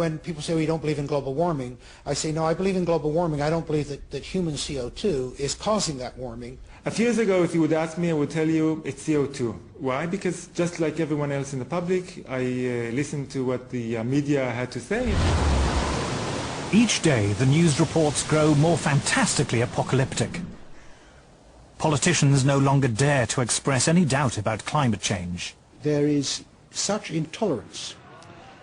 when people say, well, you don't believe in global warming, I say, no, I believe in global warming. I don't believe that human CO2 is causing that warming. A few years ago, if you would ask me, I would tell you it's CO2. Why? Because just like everyone else in the public, I listened to what the media had to say. Each day, the news reports grow more fantastically apocalyptic. Politicians no longer dare to express any doubt about climate change. There is such intolerance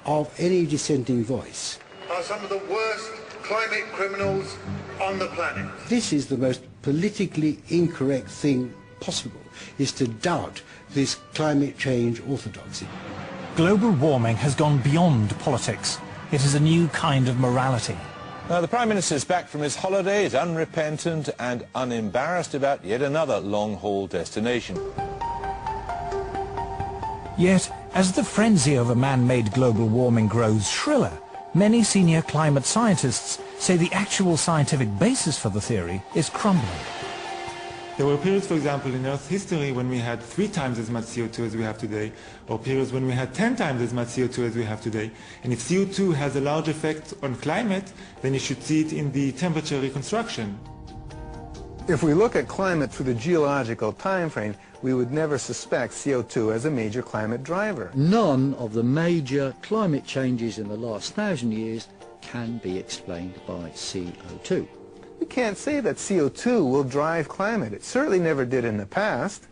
of any dissenting voice. Are some of the worst climate criminals on the planet. This is the most politically incorrect thing possible, is to doubt this climate change orthodoxy. Global warming has gone beyond politics. It is a new kind of morality. Now, the Prime Minister is back from his holidays, unrepentant and unembarrassed about yet another long-haul destination. Yet, as the frenzy over man-made global warming grows shriller, many senior climate scientists say the actual scientific basis for the theory is crumbling. There were periods, for example, in Earth's history when we had 3 times as much CO2 as we have today, or periods when we had 10 times as much CO2 as we have today. And if CO2 has a large effect on climate, then you should see it in the temperature reconstruction. If we look at climate through the geological time frame, we would never suspect CO2 as a major climate driver. None of the major climate changes in the last 1,000 years can be explained by CO2. We can't say that CO2 will drive climate. It certainly never did in the past.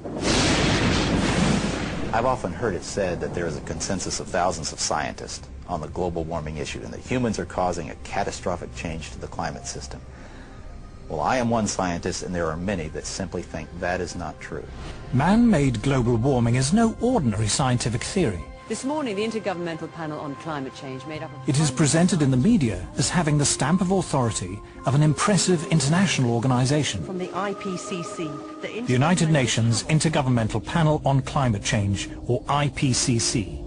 I've often heard it said that there is a consensus of thousands of scientists on the global warming issue and that humans are causing a catastrophic change to the climate system. Well, I am one scientist, and there are many that simply think that is not true. Man-made global warming is no ordinary scientific theory. This morning, the Intergovernmental Panel on Climate Change made up of... It is presented in the media as having the stamp of authority of an impressive international organization. From the IPCC, the United Nations Intergovernmental Panel on Climate Change, or IPCC.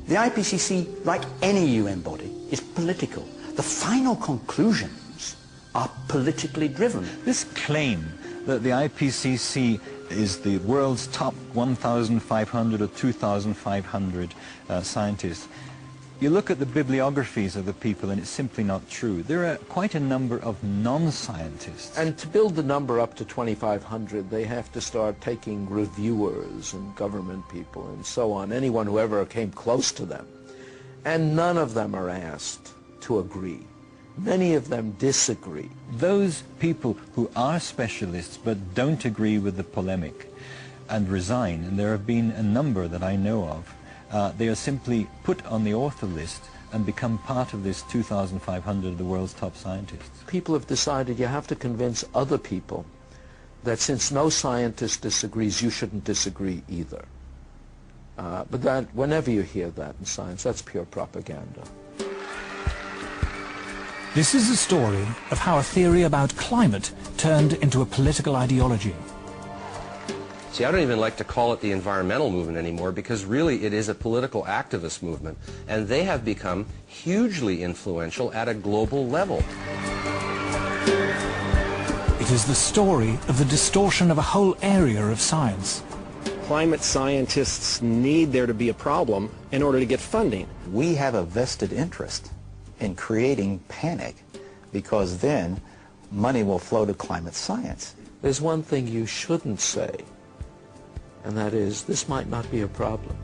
The IPCC, like any UN body, is political. The final conclusions are politically driven. This claim that the IPCC is the world's top 1,500 or 2,500 scientists. You look at the bibliographies of the people and it's simply not true. There are quite a number of non-scientists. And to build the number up to 2,500, they have to start taking reviewers and government people and so on, anyone who ever came close to them. And none of them are asked to agree. Many of them disagree. Those people who are specialists but don't agree with the polemic and resign, and there have been a number that I know of, they are simply put on the author list and become part of this 2,500 of the world's top scientists. People have decided you have to convince other people that since no scientist disagrees, you shouldn't disagree either. But that, whenever you hear that in science, that's pure propaganda. This is a story of how a theory about climate turned into a political ideology. See, I don't even like to call it the environmental movement anymore because really it is a political activist movement, and they have become hugely influential at a global level. It is the story of the distortion of a whole area of science. Climate scientists need there to be a problem in order to get funding. We have a vested interest in creating panic, because then money will flow to climate science. There's one thing you shouldn't say, and that is, this might not be a problem.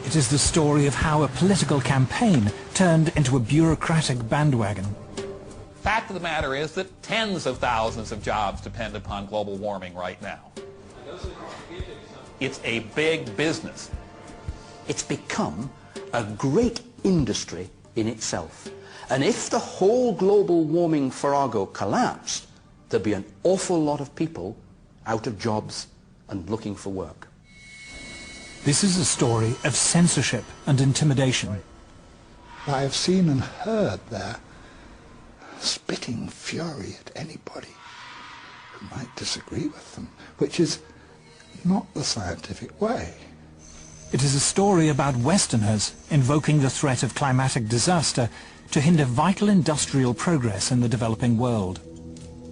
It is the story of how a political campaign turned into a bureaucratic bandwagon. Fact of the matter is that tens of thousands of jobs depend upon global warming right now. It's a big business. It's become a great industry in itself. And if the whole global warming farrago collapsed, there'd be an awful lot of people out of jobs and looking for work. This is a story of censorship and intimidation. I have seen and heard their spitting fury at anybody who might disagree with them, which is not the scientific way. It is a story about Westerners invoking the threat of climatic disaster to hinder vital industrial progress in the developing world.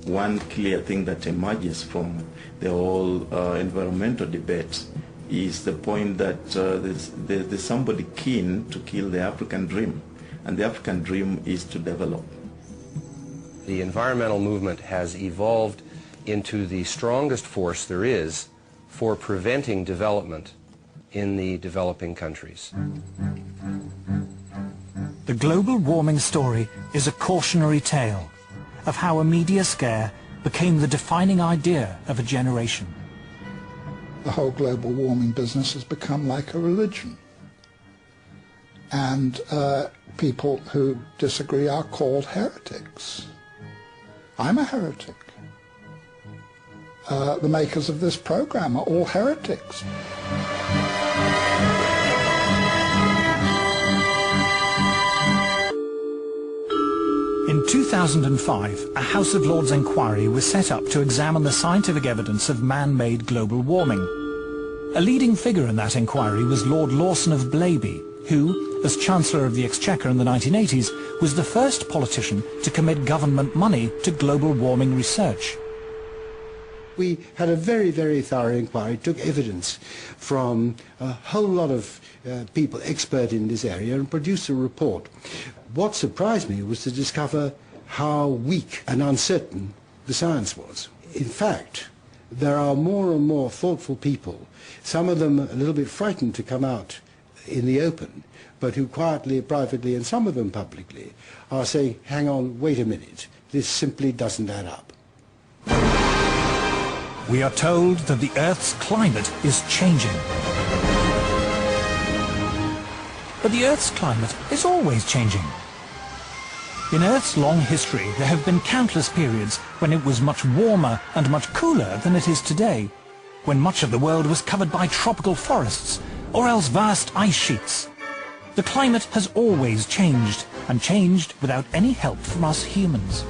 One clear thing that emerges from the whole environmental debate is the point that there's somebody keen to kill the African dream, and the African dream is to develop. The environmental movement has evolved into the strongest force there is for preventing development in the developing countries. The global warming story is a cautionary tale of how a media scare became the defining idea of a generation. The whole global warming business has become like a religion. And people who disagree are called heretics. I'm a heretic. The makers of this program are all heretics. In 2005, a House of Lords inquiry was set up to examine the scientific evidence of man-made global warming. A leading figure in that inquiry was Lord Lawson of Blaby, who, as Chancellor of the Exchequer in the 1980s, was the first politician to commit government money to global warming research. We had a very, very thorough inquiry, took evidence from a whole lot of people expert in this area and produced a report. What surprised me was to discover how weak and uncertain the science was. In fact, there are more and more thoughtful people, some of them a little bit frightened to come out in the open, but who quietly, privately, and some of them publicly, are saying, hang on, wait a minute, this simply doesn't add up. We are told that the Earth's climate is changing. But the Earth's climate is always changing. In Earth's long history, there have been countless periods when it was much warmer and much cooler than it is today, when much of the world was covered by tropical forests, or else vast ice sheets. The climate has always changed, and changed without any help from us humans.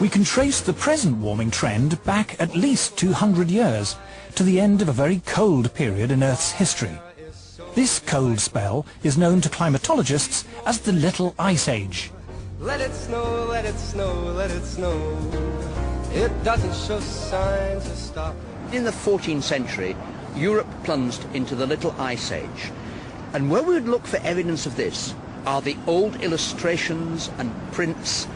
We can trace the present warming trend back at least 200 years, to the end of a very cold period in Earth's history. This cold spell is known to climatologists as the Little Ice Age. Let it snow, let it snow, let it snow. It doesn't show signs of stopping. In the 14th century, Europe plunged into the Little Ice Age. And where we would look for evidence of this are the old illustrations and prints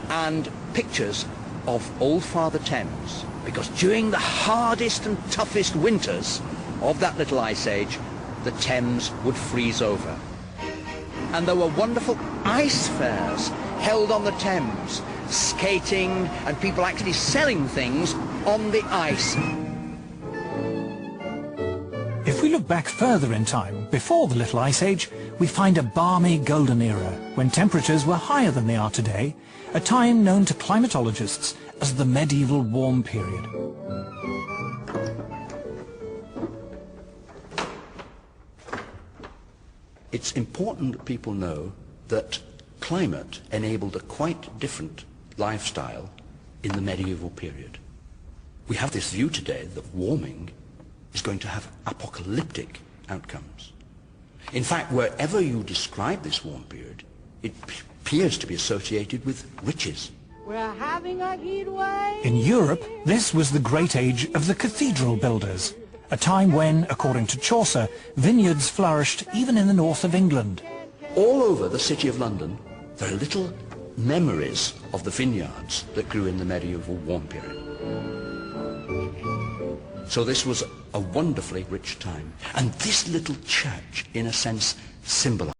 and pictures of Old Father Thames. Because during the hardest and toughest winters of that Little Ice Age, the Thames would freeze over. And there were wonderful ice fairs held on the Thames, skating and people actually selling things on the ice. If we look back further in time, before the Little Ice Age, we find a balmy golden era, when temperatures were higher than they are today, a time known to climatologists as the medieval warm period. It's important that people know that climate enabled a quite different lifestyle in the medieval period. We have this view today that warming is going to have apocalyptic outcomes. In fact, wherever you describe this warm period, it appears to be associated with riches. We're having a heat wave. In Europe, this was the great age of the cathedral builders, a time when, according to Chaucer, vineyards flourished even in the north of England. All over the city of London, there are little memories of the vineyards that grew in the medieval warm period. So this was a wonderfully rich time. And this little church, in a sense, symbolized